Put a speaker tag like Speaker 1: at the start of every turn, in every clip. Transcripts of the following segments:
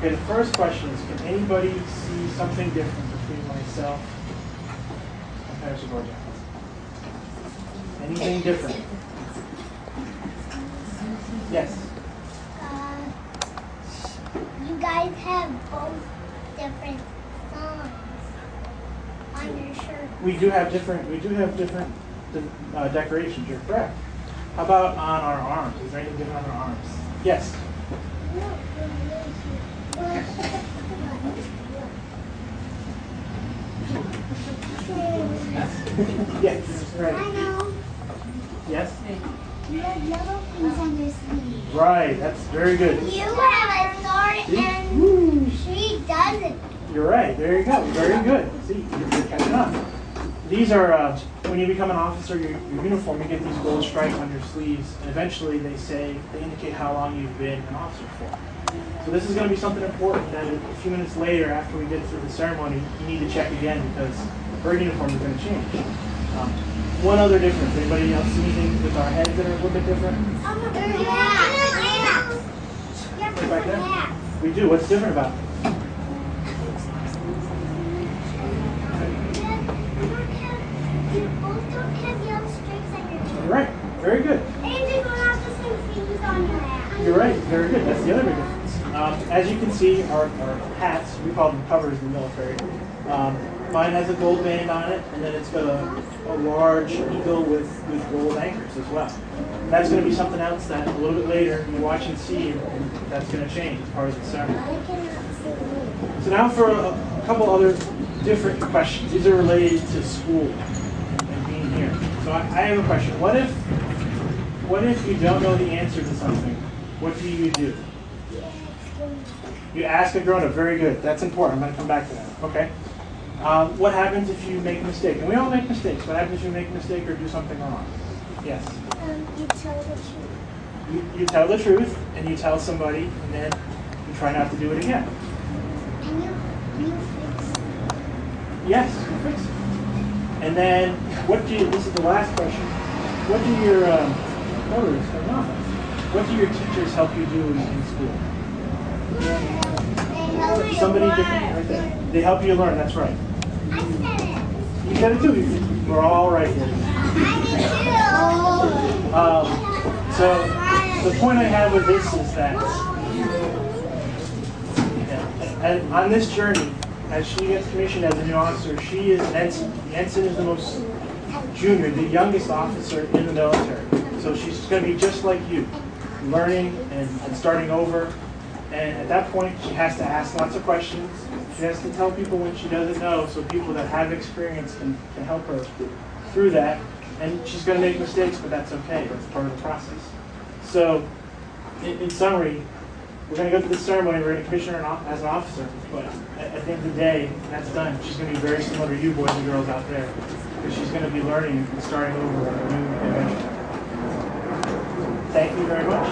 Speaker 1: Okay, the first question is, can anybody see something different between myself and Pastor Bodzioch? Anything different? Yes?
Speaker 2: You guys have both different songs on your shirt.
Speaker 1: We do have different decorations, you're correct. How about on our arms? Is there anything different on our arms? Yes? Yes, right.
Speaker 2: I know.
Speaker 1: Yes?
Speaker 2: You have yellow things on your sleeve.
Speaker 1: Right, that's very good.
Speaker 2: You have a sword and she doesn't.
Speaker 1: You're right, there you go, very good. See, you're catching on. These are, when you become an officer, your uniform, you get these gold stripes on your sleeves, and eventually they indicate how long you've been an officer for. So this is going to be something important that a few minutes later, after we get through the ceremony, you need to check again because her uniform is going to change. One other difference, anybody else see anything with our heads that are a little bit different? Right back there? We do, what's different about it?
Speaker 2: You both don't have yellow stripes on your shirt.
Speaker 1: You're right, very good.
Speaker 2: And you don't have the same things on your hat.
Speaker 1: You're right, very good. That's the other big difference. As you can see, our hats, we call them covers in the military. Mine has a gold band on it, and then it's got a large eagle with gold anchors as well. That's going to be something else that a little bit later you watch and see, and that's going to change as part of the ceremony. So now for a couple other different questions. These are related to school and being here. So I have a question. What if you don't know the answer to something? What do you do? You ask a grown-up. Very good. That's important. I'm going to come back to that. Okay. What happens if you make a mistake? And we all make mistakes. What happens if you make a mistake or do something wrong? Yes?
Speaker 2: You tell the truth.
Speaker 1: You tell the truth, and you tell somebody, and then you try not to do it again.
Speaker 2: And you fix it.
Speaker 1: Yes, you fix it. And then, this is the last question, what do your, what do your teachers help you do in school? Somebody different right there. They help you learn, that's right.
Speaker 2: I said it.
Speaker 1: You said it too. We're all right here. So the point I have with this is that on this journey, as she gets commissioned as a new officer, she is an ensign. The ensign is the most junior, the youngest officer in the military. So she's going to be just like you, learning and starting over. And at that point, she has to ask lots of questions. She has to tell people when she doesn't know, so people that have experience can help her through that. And she's going to make mistakes, but that's okay. That's part of the process. So, in summary, we're going to go through this ceremony. We're going to commission her as an officer. But at the end of the day, that's done. She's going to be very similar to you boys and girls out there, because she's going to be learning and starting over on a new adventure. Thank you very much.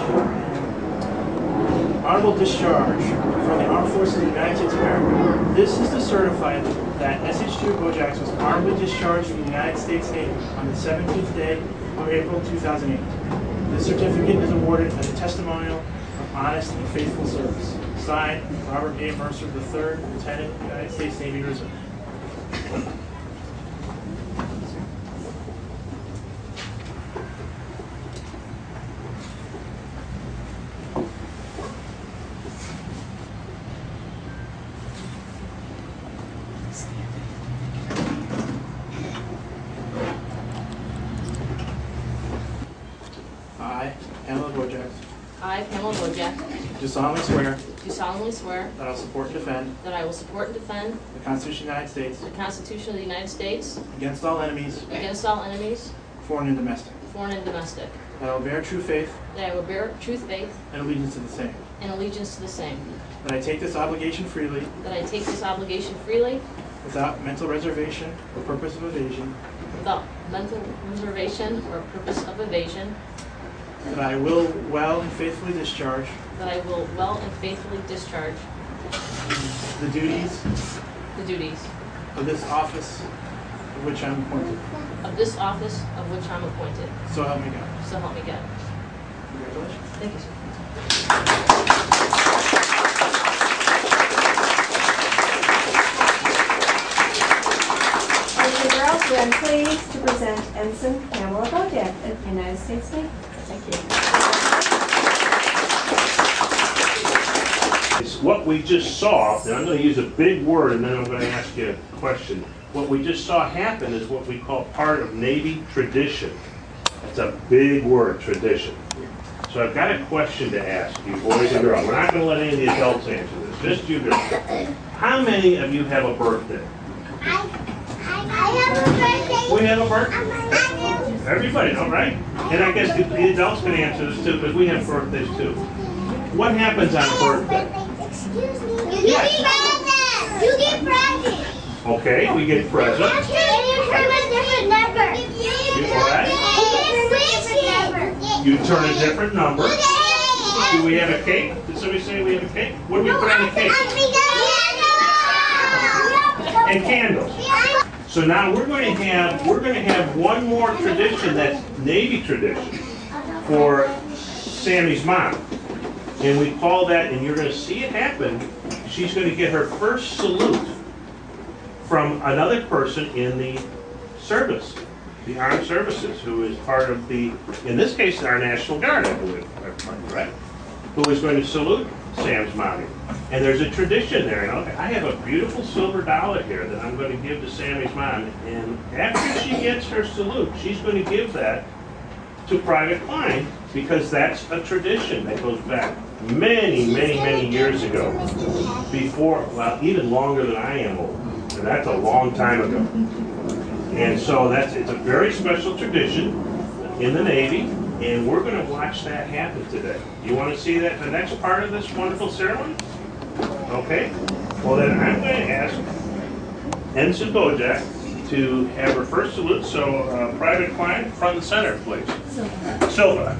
Speaker 1: Honorable discharge from the Armed Forces of the United States of America. This is to certify that SH-2 Bodzioch was honorably discharged from the United States Navy on the 17th day of April 2008. This certificate is awarded as a testimonial of honest and faithful service. Signed, Robert A. Mercer III, Lieutenant, United States Navy Reserve.
Speaker 3: I, Pam Bodzioch,
Speaker 1: Do solemnly swear
Speaker 3: do solemnly swear
Speaker 1: that I will support and defend
Speaker 3: that I will support and defend
Speaker 1: the Constitution of the United States
Speaker 3: the Constitution of the United States
Speaker 1: against all enemies,
Speaker 3: against all enemies,
Speaker 1: foreign and domestic.
Speaker 3: foreign and domestic,
Speaker 1: That I will bear true faith
Speaker 3: that I will bear true faith
Speaker 1: and allegiance to the same.
Speaker 3: and allegiance to the same,
Speaker 1: That I take this obligation freely,
Speaker 3: that I take this obligation freely
Speaker 1: without mental reservation or purpose of evasion.
Speaker 3: without mental reservation or purpose of evasion,
Speaker 1: That I will well and faithfully discharge
Speaker 3: that I will well and faithfully discharge
Speaker 1: the duties
Speaker 3: the duties
Speaker 1: of this office of which I am appointed.
Speaker 3: of this office of which I'm appointed.
Speaker 1: So help me God.
Speaker 3: So help me God.
Speaker 1: Congratulations.
Speaker 3: Thank you, sir.
Speaker 4: Ensign Pamela Bodzioch of the United States Navy.
Speaker 3: Thank you.
Speaker 5: It's what we just saw, and I'm going to use a big word and then I'm going to ask you a question. What we just saw happen is what we call part of Navy tradition. It's a big word, tradition. So I've got a question to ask you, boys and girls. We're not going to let any of the adults answer this, just you girls. How many of you have a birthday?
Speaker 2: I have a birthday.
Speaker 5: We have a birthday?
Speaker 2: I do.
Speaker 5: Everybody, all right? And I guess the adults can answer this too, because we have birthdays too. What happens on a birthday?
Speaker 2: Excuse me. You get presents. You get presents.
Speaker 5: Okay, we get presents.
Speaker 2: And you turn a different number.
Speaker 5: You turn a different number. Do we have a cake? Did somebody say we have a cake? What do we put on the cake? And candles. So now we're going to have one more tradition that's Navy tradition for Sammy's mom. And we call that, and you're going to see it happen, she's going to get her first salute from another person in the service, the armed services, who is part of the, in this case, our National Guard, I believe, right? Who is going to salute Sam's mommy. And there's a tradition there. You know, I have a beautiful silver dollar here that I'm going to give to Sammy's mom. And after she gets her salute, she's going to give that to Private Klein, because that's a tradition that goes back many, many, many years ago. Before, well, even longer than I am old. And that's a long time ago. And so it's a very special tradition in the Navy. And we're going to watch that happen today. You want to see that the next part of this wonderful ceremony? Okay. Well, then I'm going to ask Ensign Bodzioch to have her first salute. So, Private Klein, front and center, please. Silva.